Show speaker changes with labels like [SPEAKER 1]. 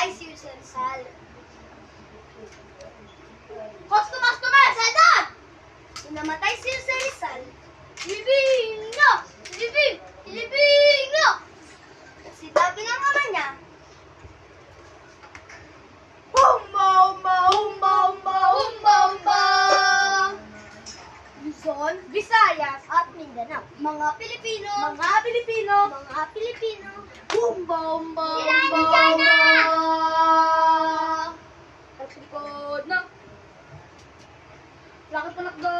[SPEAKER 1] namatay si Rizal. Customer! Sadot! Nung namatay si Rizal, Pilipino! Pilipino! Si Dabi ng ama niya, Humba! Luzon, Visayas, at Mindanao. Mga Pilipino! Humba!
[SPEAKER 2] Taklikod na. Lakad pa nakdo